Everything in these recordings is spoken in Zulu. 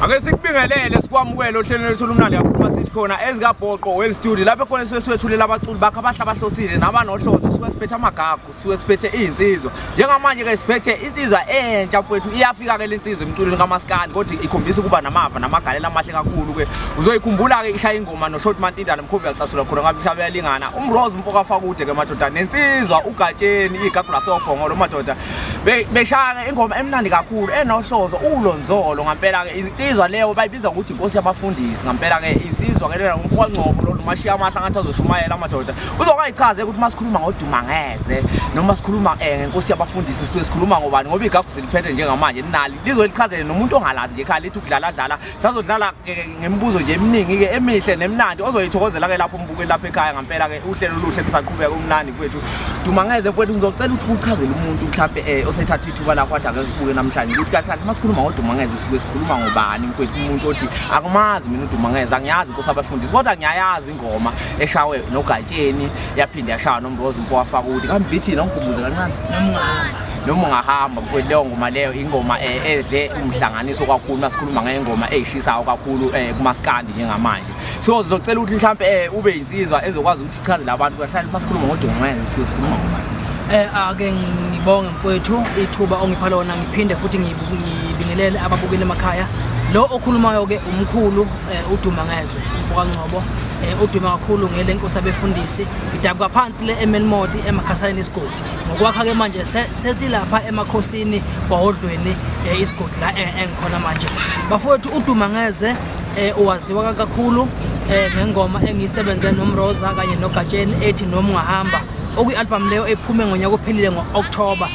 Ake sikubingelele sikwamukele ohlelweni lethu lumnandi kakhulu masithi khona ezikabhoqo well studio lapho khona seswethulela abaculi bakho abahlabahlosile nabanohlonzo suke siphethe amagagu suke siphethe izinsizwa njengamanje ke siphethe insizwa entsha mfowethu iyafika ke lensizwa emculweni kaMaskandi kodwa ikhombisa ukuba namava namagalela amahle kakhulu ke uzoyikhumbula ke ishaya ingoma no Short Mantida Imikhuba yacasula khona ngabe mhlaba yalingana umrose mfoka afakude ke madoda nensizwa ugatsheni igagu lasophongo lo madoda beshaya ingoma emnandi kakhulu enohlozo ulonzolo ngampela ke insizwa leyo bayibiza ukuthi Nkosiyabafundisi ngampela ke insizwa ke lena umfoko kaNgcobo lo mashiya amahla ngathi azoshumayela amadoda uzokayichaze ukuthi masikhuluma ngoDumangeze noma sikhuluma ngeNkosiyabafundisi sikhuluma ngobani ngoba igagu siliphethe njengamanje ninali lizolichazela nomuntu ongalazi nje ekhaya lithi ukudlala sizodlala ngemibuzo nje eminingi ke emihle nemnandi ozoyithokozela ke lapho umbukeli lapha ekhaya ngampela ke uhlelo oluhle kusaqhubeka umnandi kwethu Dumangeze mfowethu ngizocela ukuthi uchazele umuntu mhlawumbe osethatha ithuba lakho athi ake sibuke namhlanje ukuthi kahle kahle masikhuluma ngoDumangeze sisuke sikhuluma ngobani mfowethu umuntu othi akumazi mina uDumangeze angiyazi Nkosiyabafundisi kodwa ngiyayazi ingoma eshawe nogatsheni yaphinda yashaya nomrose mfoko afakude kambe bithi nongikubuze kancane noma ungahamba mfowethu leyo ngoma leyo ingoma edle umhlanganiso kakhulu masikhuluma ngengoma eyishisayo kakhulu kuMaskandi njengamanje so sizocela ukuthi mhlawumbe ube insizwa ezokwazi ukuthi ichaze labantu kahle masikhuluma ngoDumangeze sisuke sikhuluma ngobani ake ngibonge mfowethu ithuba ongipha lona ngiphinde futhi ngibingelele ababukeli emakhaya lo okhulumayo ke umkhulu uDumangeze umfoko kaNgcobo udume kakhulu ngele Nkosiyabafundisi ngidabuka phansi le eMelmodi emakhasaleni isigodi ngokwakha ke manje sesilapha emakhosini kwaodlweni isigodi la engikhona manje bafowethu uDumangeze uwaziwa kakhulu ngengoma engisebenze nomroza kanye nogatsheni ethi noma ungahamba okuyi-album leyo ephume ngonyaka ophelile ngo-October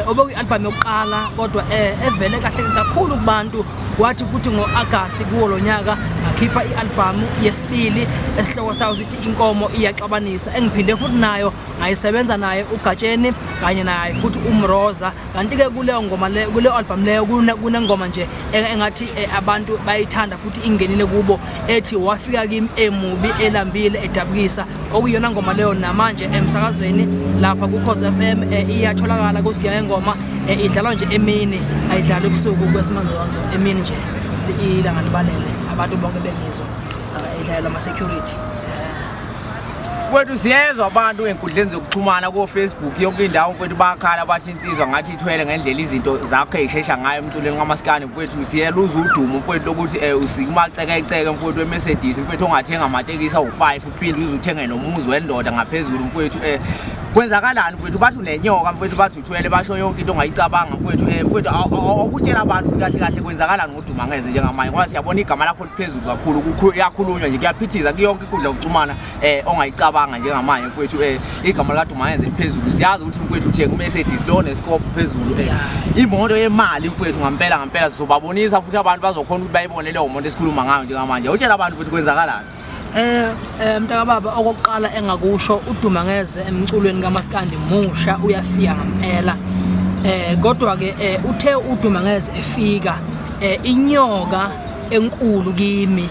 obekuyi-album yokuqala kodwa evele kahle kakhulu kubantu kwathi futhi ngo-August kuwo lo nyaka ngakhipha i-album yesibili esihloko sayo sithi inkomo iyaxabanisa engiphinde futhi nayo ngayisebenza naye ugatsheni kanye naye futhi umroza kanti ke kuleyo ngoma le kuleyo album leyo kunengoma nje engathi abantu bayithanda futhi ingenile kubo ethi wafika kimi emubi elambile edabukisa okuyona ngoma leyo namanje emsakazweni lapha kuKhosi FM iyatholakala kusigiya ingoma idlalwa nje emini ayidlala ebusuku kwesimanzonzo emini nje ilanga libalele abantu bonke bengizwa idlala ama security mfowethu siyezwa abantu enkundleni zokuxhumana ko Facebook yonke indawo mfowethu bakhala bathi insizwa ngathi ithwele ngendlela izinto zakho ezishesha ngayo emculweni kaMaskandi mfowethu siyeluza udumo mfowethu lokuthi usikumaceke mfowethu weMercedes mfowethu ongathenga amatekisi awu5 uphinde uzuthenge nomuzi wendoda ngaphezulu mfowethu kwenzakalani mfowethu bathi unenyoka mfowethu bathi uthwele basho yonke into ongayicabanga mfowethu awukutshela abantu kahle kahle kwenzakalani ngoDumangeze njengamanje ngoba siyabona igama lakho liphezulu kakhulu yakhulunywa nje kuyaphithiza kuyonke inkundla yokuxhumana ongayicabanga njengamanje mfowethu igama likaDumangeze liphezulu siyazi ukuthi mfowethu uthenga uMercedes lo nescope phezulu imoto yemali mfowethu ngampela sizobabonisa futhi abantu bazokhona ukuthi bayibone leyo moto esikhuluma ngayo njengamanje utshela abantu futhi kwenzakalani mntaka baba okokuqala engakusho uDumangeze emculweni kaMaskandi musha uyafika ngampela kodwa ke uthe uDumangeze efika inyoka enkulu kimi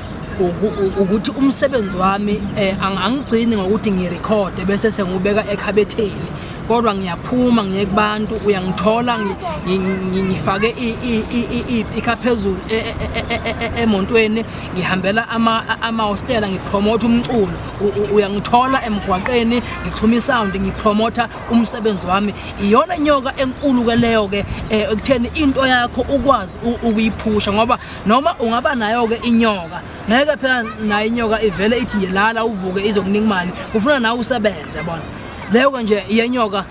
ukuthi umsebenzi wami angigcini ngokuthi ngirecord bese sengubeka ekhabetheni kodwa ngiyaphuma ngiye kubantu uyangithola ngifake ikhaphezulu emontweni ngihambela ama-hostela ngipromote umculo uyangithola emgwaqeni ngixhuma isound ngipromota umsebenzi wami iyona inyoka enkulu ke leyo ke ekutheni into yakho ukwazi ukuyiphusha ngoba noma ungaba nayo ke inyoka ngeke phela nayo inyoka ivele ithi nje lala uvuke izokunika imali kufuna nawe usebenze yabona leyo nje iyenyoka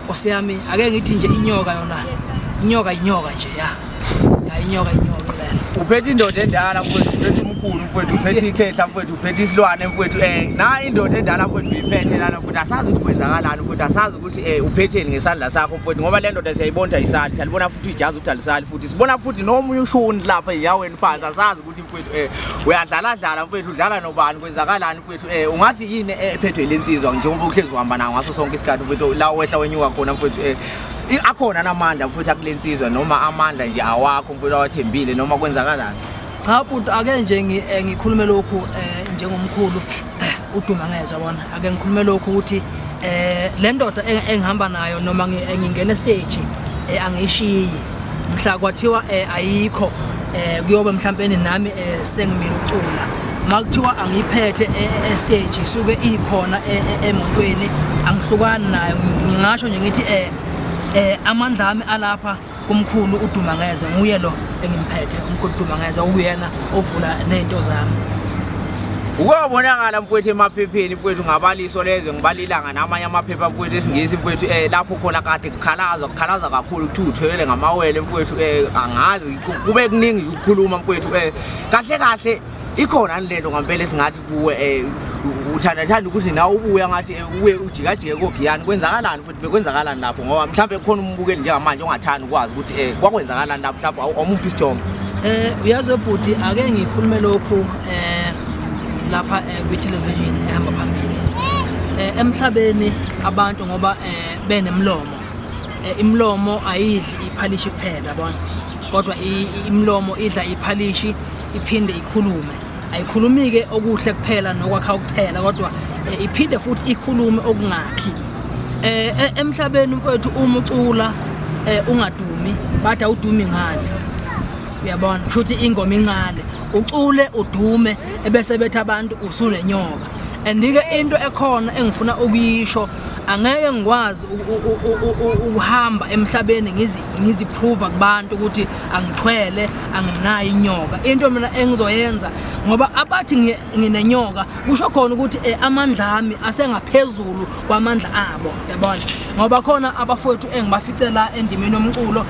Nkosi yami ake ngithi nje inyoka yona inyoka nje ya inyoka lela uphethe indoda endala mfowethu uphethe umkhulu mfowethu uphethe ikhehla mfowethu uphethe isilwane mfowethu na indoda endala mfowethu uyiphethe lana mfowethu asazi ukuthi kwenzakalani mfowethu asazi ukuthi uphetheni ngesandla sakho mfowethu ngoba le ndoda siyayibonda isandla salibona futhi ijazi uthalisali futhi sibona futhi nomunye ushuni lapha eyaweni phansi asazi ukuthi mfowethu uyadlala mfowethu udlala nobani kwenzakalani mfowethu ungathi yini ephethwe lensizwa njengoba uhlezi uhamba nawo ngaso sonke isikhathi mfowethu la wehla wenyuka khona mfowethu akhona namandla mfowethu akulensizwa noma amandla nje awakho mfowethu awathembile noma kwenzakalani cha futhi ake nje ngikhulume lokhu njengomkhulu uDumangeze yabona ake ngikhulume lokhu ukuthi le ndoda engihamba nayo noma ngingena stage angiyishiyi mhla kwathiwa ayikho kuyobe mhlawumbe nami sengimile ukucula makuthiwa angiyiphethe stage isuke ikhona emontweni angihlukani nayo ngingasho nje ngithi amandla ami alapha kumkhulu uDumangeze nguye lo engimphethe umkhulu uDumangeze okuyena ovula nezinto zami. Ukubonakala mfowethu emaphepheni mfowethu ngabaliso lezwe ngibalilanga namanye amaphepha mfowethu esingisi mfowethu lapho khona kade kukhalaza kakhulu ukuthi uthwele ngamawele mfowethu angazi kube kuningi ukukhuluma mfowethu kahle ikhona lento ngempela esingathi kuwe uthanda ukuthi nawe ubuya ngathi uwe ujikajike koGiyani kwenzakalani futhi bekwenzakalani lapho ngoba mhlawumbe kukhona umbukeli njengamanje ongathanda ukwazi ukuthi kwakwenzakalani lapho mhlawumbe awumuphi isithombe. Uyazi webhuti ake ngikhulume lokhu lapha kwi television ehamba phambili emhlabeni abantu ngoba benemlomo imlomo ayidli iphalishi kuphela yabona kodwa imlomo idla iphalishi iphinde ikhulume ayikhulumike okuhle kuphela nokwakha kuphela kodwa iphinde futhi ikhulume okungakhi emhlabeni mfowethu uma ucula ungadumi bathi awudumi ngani uyabona futhi ingoma incane ucule udume ebese bethu abantu usunenyoka andike into ekhona engifuna ukuyisho angeke ngikwazi ukuhamba emhlabeni ngiziprove kubantu ukuthi angithwele anginayo inyoka into mina engizoyenza ngoba abathi nginenyoka kusho khona ukuthi amandla ami asengaphezulu kwamandla abo yabona ngoba khona abafowethu engibaficela endimeni yomculo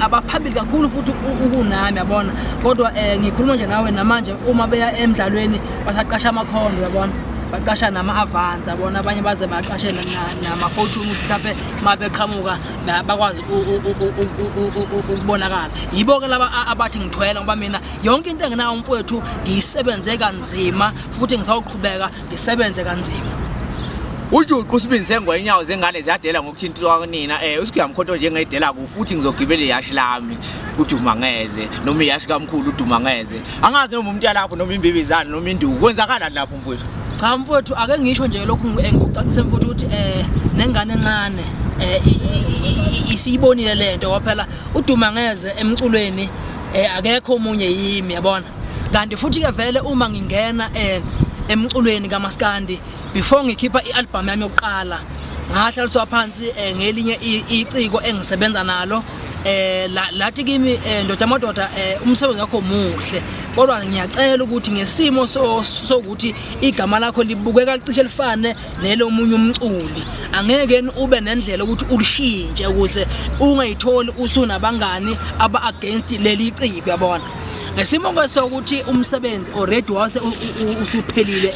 abaphambili kakhulu futhi ukunami yabona kodwa ngikhuluma nje nawe namanje uma beya emidlalweni basaqasha amakhondo yabona baqasha nama-avance abona abanye baze baqashe nama-fortune ukuthi mhlawumbe uma beqhamuka bakwazi ukubonakala yibo-ke laba abathi ngithwela ngoba mina yonke into enginayo mfowethu ngiyisebenze kanzima futhi ngisawuqhubeka ngisebenze kanzima. Ujuqu usibinze ngwenyawo zengane ziyadela ngokuthintwa kanina usikuyamkhonto njengedela ku futhi ngizogibela iyashi lami uDumangeze noma iyashi kamkhulu uDumangeze angazi noma umuntu yalapho noma imbibizana noma induku kwenzakala lapho mfowethu. Cha mfowethu ake ngisho nje lokhu ngokucacisa mfowethu ukuthi nengane encane isiyibonile lento ngoba phela uDumangeze emculweni akekho omunye yimi yabona kanti futhi ke vele uma ngingena emculweni kaMaskandi before ngikhipha ialbum yami yokuqala ngahlaliswa phansi ngelinye iciko engisebenza nalo lathi kimi ndoda amadoda umsebenzi wakho muhle kodwa ngiyacela ukuthi ngesimo sokuthi igama lakho libukeka licishe lifane nelo omunye umculi angeke ube nendlela ukuthi ulishintshe ukuze ungayitholi usunabangani aba against leli iciko yabona ngesimo sokuthi umsebenzi already wase usuphelile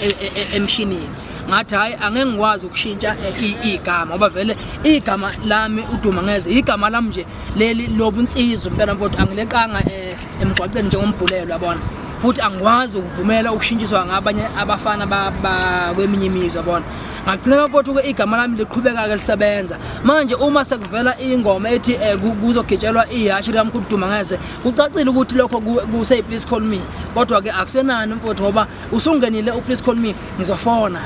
emshinini ngathi hayi angeke ngikwazi ukushintsha igama ngoba vele igama lami uDumangeze igama lami nje leli lobunsizwa impela mfowethu angileqanga emgwaqeni njengombhulelo yabona futhi angikwazi ukuvumela ukushintshiswa ngabanye abafana bakweminye imizwa yabona ngagcina mfowethu ke igama lami liqhubeka ke lisebenza manje uma sekuvela ingoma ethi kuzogitshelwa ihashi lami uDumangeze kucacile ukuthi lokho kuse please call me kodwa ke akusenani mfowethu ngoba usungenile please call me ngizofona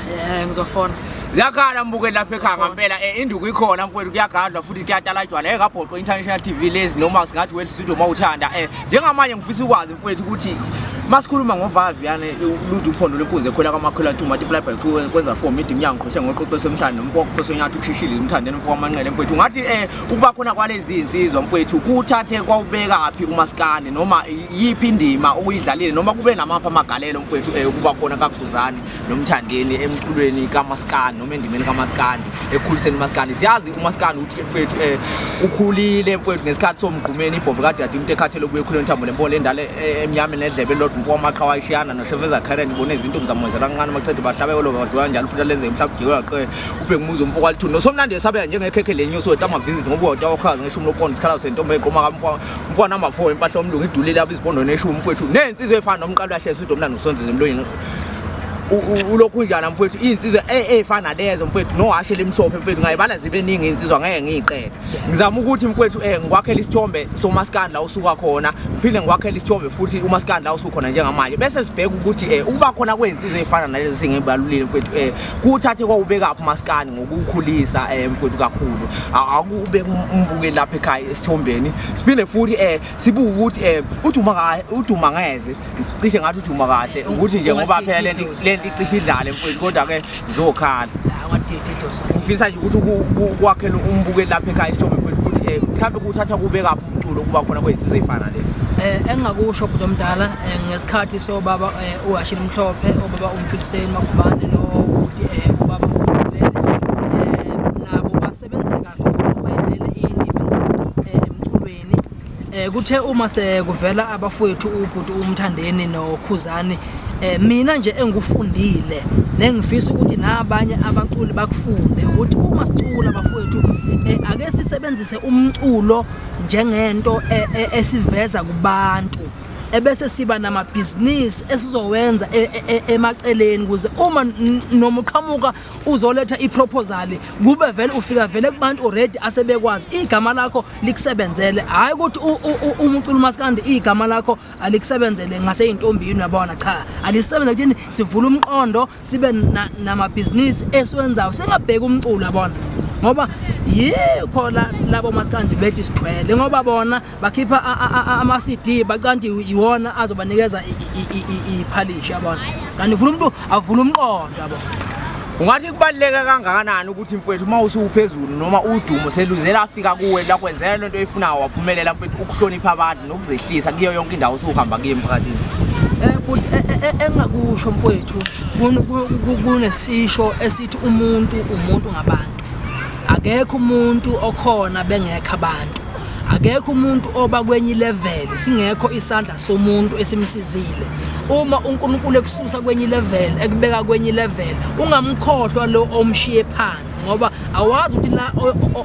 ngizofona ziyakhala mbukeli lapha ekhaya ngempela induku ikhona mfowethu kuyagadlwa futhi kuyatalajwa la ekabhoqo international TV lezi noma singathi world studio mawuthanda njengamanje ngifisa ukwazi mfowethu ukuthi masikhuluma ngovavi yana uluthi uphondo lenkunzi ekhona kamakhola ntu multiply by 2 kwenza 4 meeting yangiqhoshe ngoqoqo semhlanje nomfoko kuphoso nyathi ukushishile umthandeni umfoko amanqele mfowethu ngathi ukuba khona kwalezi insizwa mfowethu kuthathe kwawubeka phi uMaskandi noma yipi indima uyidlalile noma kube namapha amagalelo mfowethu ukuba khona kaUkhuzani nomthandeni emculweni kaMaskandi noma endimeni kaMaskandi ekhuliseni uMaskandi siyazi uMaskandi uthi mfowethu ukhulile mfowethu ngesikhathi somgqumeni ibhovu kade yadi umuntu ekhathele kuye khuleni thambo lempolo endale emnyama nedlebe lodwa mfoko amaqhawa ayishiyana noSheveza Karen ibone izinto mzamozela kancane macede bahlabekelo badlula njalo phela lenze mhlawumbe ujike ubhekumuzo umfoko walithuni nosomnandi esabe njengekhekhe lenyoso etama visit ngoba utawukhaza ngisho umlopondo isikhala sentombe eqoma kamfoko nama 4 impahla omlungu idulile abizibhondo neshumi mfowethu nensizwe efana nomqalo yashesa uDomlando uSonzeze emlonyeni ulokhunjana mfowethu insizwe efana lezo mfowethu nohashela imhlophe mfowethu ngayibala zibe ningi insizwa ngeke ngiyiqede ngizama ukuthi mfowethu ngikwakhela isithombe somaskandi la usuka khona ngiphinde ngikwakhela isithombe futhi umaskandi la usukhona njengamanje bese sibheka ukuthi ukuba khona kwensizwe efana nalezi singebalulile mfowethu kuthathe kwawubeka uphi maskandi ngokukhulisa mfowethu kakhulu akube umbuke lapha ekhaya esithombeni siphinde futhi sibuke ukuthi uduma ngeze cishe ngathi uduma kahle ukuthi nje ngoba phela lento icishe idlale mfowethu kodwa ke ngizokhala ngifisa nje ukuthi ukwakhela umbuke lapha ekhaya isithombe mfowethu ukuthi mhlawumbe kuthatha kubeka uphi umculo kuba khona kwensizwe efana lezi engingakusho bhuti omdala ngesikhathi sobaba uhashila mhlophe obaba umfiliseni Makhubane lo ukuthi ubaba nabo basebenze kakhulu bayidlele indima emculweni kuthe uma sekuvela abafowethu ubhuti umthandeni nokhuzani mina nje engufundile nengifisa ukuthi nabanye abaculi bakufunde ukuthi uma sicula abafowethu ake sisebenzise umculo njengento esiveza kubantu ebese siba namabhizinisi esizowenza emaceleni kuze uma noma uqhamuka uzoletha iproposal kube vele ufika vele kubantu already asebekwazi igama lakho likusebenzele hayi ukuthi umuculi maskandi igama lakho alikusebenzele ngase intombini yabona cha alisebenza ukuthi sivula umqondo sibe namabhizinisi esiwenzayo singabheka umculo yabona ngoba yikho labo maskandi bethi sithwele ngoba bona bakhipha ama CD bacanti iwona azobanikeza iphalish yabona kanti uvula umuntu avula umqondo yabona ungathi kubaluleke kangakanani ukuthi mfowethu uma usuphezulu noma udumo seluzela afika kuwe la kwenzela lento oyifunayo waphumelela mfowethu ukuhlonipha abantu nokuzehlisa kuyo yonke indawo usuhamba kuye emphakathini but engakusho mfowethu kunesisho esithi umuntu ngabantu akekho umuntu okhona bengekho abantu akekho umuntu oba kwenye level singekho isandla somuntu esimsizile uma uNkulunkulu ekususa kwenye level ekubeka kwenye level ungamkhohlwa lo omshiye phansi ngoba awazi ukuthi la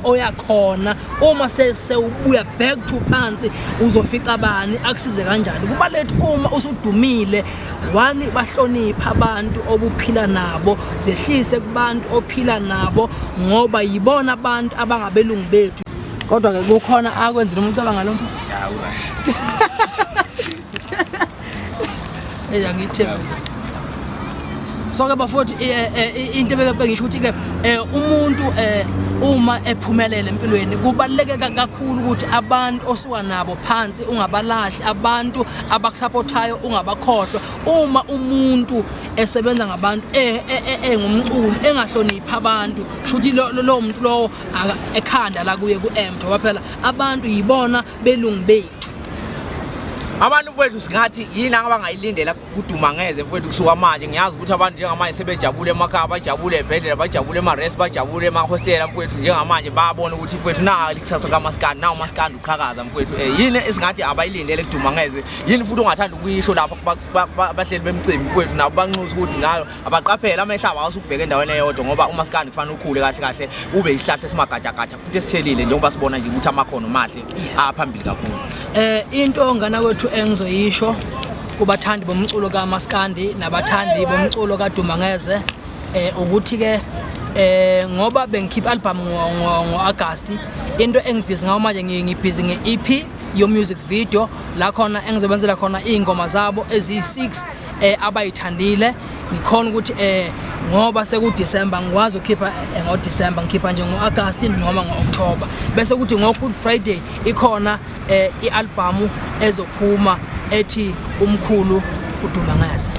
oyakhona uma sewubuya back to phansi uzofica abani akusize kanjani kuba lethu uma usudumile wani bahlonipha abantu obuphila nabo zehlise kubantu ophila nabo ngoba yibona abantu abangabelungu bethu kodwa ke kukhona akwenzile umuntu abangalomfu hawu ngithe so ke bafowethu into ebebhengisho ukuthi ke umuntu uma ephumelele empilweni kubaluleke kakhulu ukuthi abantu osuka nabo phansi ungabalahli abantu abakusupportayo ungabakhohlwa uma umuntu esebenza ngabantu engumculi engahlonipha abantu shuthi lo muntu lo ekhanda la kuye kuEmtho waphela abantu yibona belungu bethu abantu mfowethu singathi yini abangayilindela kuduma ngeze mfowethu kusuka manje ngiyazi ukuthi abantu njengamanje sebejabule emakhaya bajabule ebhedlela bajabule ema-rest bajabule ema-hostela mfowethu njengamanje bayabona ukuthi mfowethu na likusasa kamaskandi nawo maskandi uqhakaza mfowethu yini esingathi abayilindele kuduma ngeze yini futhi ungathanda ukuyisho lapho bahleli bemcimbi mfowethu nabo banxusa ukuthi ngayo abaqaphela amehlaba awusubheka endaweni eyodwa ngoba umaskandi kufanele ukhule kahle kahle ube isihlahla esimagajagaja futhi esithelile njengoba sibona nje ukuthi amakhono mahle aphambili kakhulu into ngana kwethu engizoyisho kubathandi bomculo kaMaskandi nabathandi bomculo kaDumangeze ukuthi ke ngoba bengikhipha album ngo-August into engibhizi ngayo manje ngibhizi nge-EP yo music video la khona engizobenzela khona ingoma zabo eziyi6 abayithandile ngikhona ukuthi ngoba sekuDecember ngikwazi ukukhipha ngoDecember ngikhipha nje ngoAugust noma ngoOctober bese kuthi ngoGood Friday ikhona ialbum ezophuma ethi umkhulu uDumangeze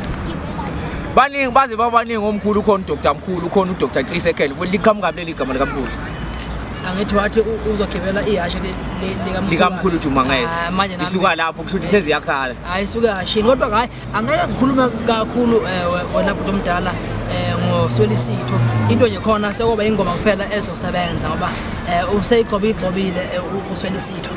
baningi baze babaningi omkhulu khona uDr Mkhulu khona uDr Trisekele futhi liqhamuka leli gama likaMkhulu angithi wathi uzogibela ihashe likamkhulu uDumangeze isuka lapho kusho ukuthi seziyakhala hayi isuka hashini kodwa hayi angeke ngikhulume kakhulu wena bhuti omdala ngoSwelisitho into nje khona sekuba ingoma kuphela ezosebenza ngoba useyigxobile uSwelisitho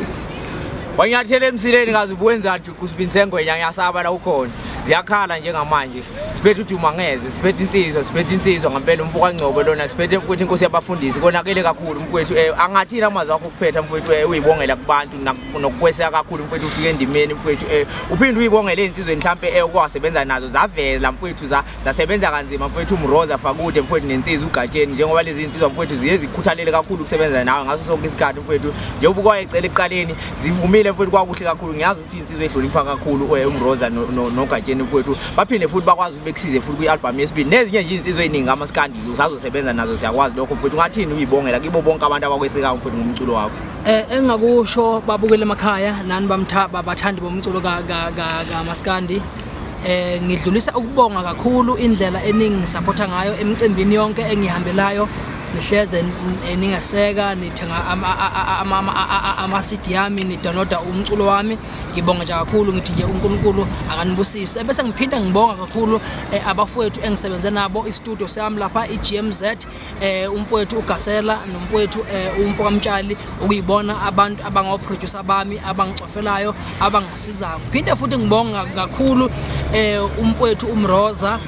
wanyathela emsileni kazi ubuwenza nje kusibintsengwenya ngiyasaba la ukhona ziyakhala njengamanje siphethe uDumangeze siphethe insizwa ngempela umfuka Ngcobo lona siphethe futhi Nkosiyabafundisi konakele kakhulu mfowethu angathina amazwi akho kuphetha mfowethu uyibongela kubantu nokukweseka kakhulu mfowethu ufike endimeni mfowethu uphinde uyibongele insizwe mhlambe ukwasebenza nazo zavela mfowethu zasebenza kanzima mfowethu umroza fakude mfowethu nensizwa ugatsheni njengoba lezi insizwa mfowethu ziye zikhuthalele kakhulu ukusebenza nawe ngaso sonke isikhathi mfowethu njengoba kwayecela eqaleni zivumile mfowethu kwakuhle kakhulu ngiyazi ukuthi insizwe ehlonipha kakhulu umroza nogatsheni mfowethu baphinde futhi bakwazi ubekusize futhi kwi-album yesibili nezinye nje insizwe eziningi amaskandi usazosebenza nazo siyakwazi lokho mfowethu ngathini uyibongela kibo bonke abantu abakwesekayo mfowethu ngomculo wakho engakusho babukele emakhaya nani bathandi bomculo kamaskandi ngidlulisa ukubonga kakhulu indlela eningi supporta ngayo emicimbini yonke engihambelayo nihleze ningaseka nithenga ama-CD yami nidownloada umculo wami ngibonga nje kakhulu ngithi nje uNkulunkulu akanibusise bese ngiphinda ngibonga kakhulu abafowethu engisebenze nabo istudio sami lapha iGMZ umfowethu uGasela nomfowethu umfoka Mtshali ukuyibona abantu abangoproducer bami abangicofelayo abangisizayo ngiphinde futhi ngibonga kakhulu umfowethu umroza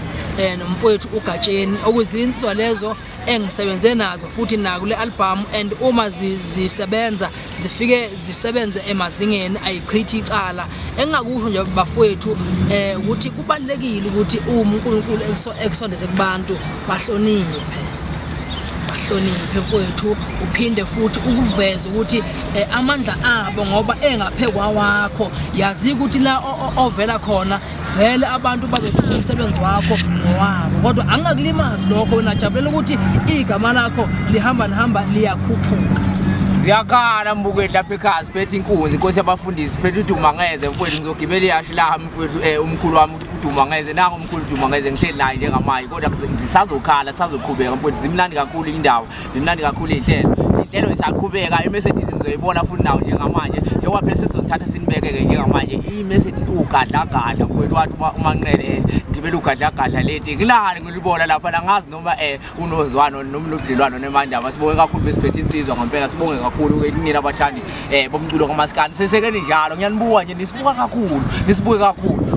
nomfowethu ugatsheni okuzinsizwa lezo engisebenze nazo futhi na kule album and uma zisebenza zifike zisebenze emazingeni ayichithi icala engakusho nje bafowethu ukuthi kubalekile ukuthi uNkulunkulu ekusondeze kubantu bahloniphe mfowethu uphinde futhi ukuveza ukuthi amandla abo ngoba engaphekwa wakho yazi ukuthi la ovela khona vele abantu bazothatha umsebenzi wakho ngowabo kodwa angakulimazi lokho wena jabulela ukuthi igama lakho lihamba liyakhuphuka ziyakhala mbukeli lapha ekhaya siphethe inkunzi Nkosiyabafundisi siphethe uDumangeze mfowethu ngizogibela ihashi lami mfowethu umkhulu wami uDumangeze nangu umkhulu uDumangeze ngihleli naye njengamanje kodwa zisazokhala kusazoqhubeka mfowethu zimnandi kakhulu indawo zimnandi kakhulu inhlelo isaqhubeka iMessages nizoyibona futhi nawo njengamanje njengoba phela sesizothatha sinibeke njengamanje iMessage ugadla mfowethu wathi umanqele ngibela ugadla leti ngilani ngilibona lapha nangazi noma unozwano nomlobudlelwano nemandaba sibonge kakhulu besiphethe insizwa ngempela sibonge kakhulu kunina abathandi bomculo kamaskandi sesekeni njalo ngiyanibuka nje nisibuka kakhulu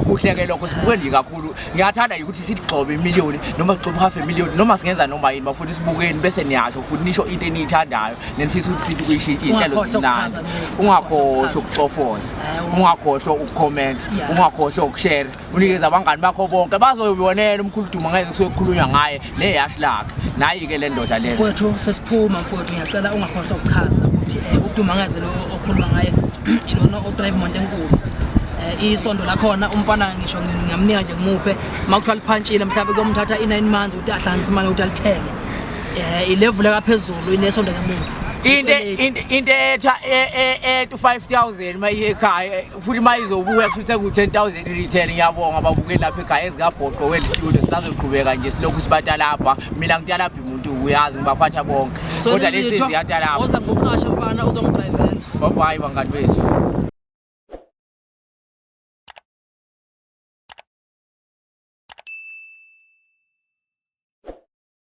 kuhleke lokho sibuke nje kakhulu ngiyathanda ukuthi sigcobe imiliyoni noma sigcobe half a million noma singenza noma yini bafuthi sibukeni bese niyasho futhi nisho into eniyithandayo nenifisa ukuthi sithi kuyishintsha inhlelo zinazo ungakhohlwa ukucofoza ungakhohlwa ukucomment ungakhohlwa ukushare unikeza abangani bakho bonke bazoyibonela umkhulu Dumangeze kusuke kukhulunywa ngaye neyashi lakhe nayi ke le ndoda le mfowethu sesiphuma mfowethu ngiyacela ungakhohlwa ukuchaza ukuthi uDumangeze lo okhuluma ngaye ilona odrive imoto enkulu isondo la khona umfana ngisho ngamnika nje ngimuphe makuthiwa liphantshile mhlawumbe kuyomthatha i9 months ukuthi ahlanganise imali ukuthi alithenge ilevel kaphezulu inesonto ngemuva into etha 5000 mayiye ekhaya futhi mayizobuya kusho ukuthi 10000 return ngiyabonga ababukeli lapha ekhaya ezingabhoqo well studio sisazoqhubeka nje silokhu sibata lapha mina ngitalapha umuntu uyazi ngibaphatha bonke kodwa lezi ziyatalapha oza ngoqasha mfana uzongidrivela bye bangani bethu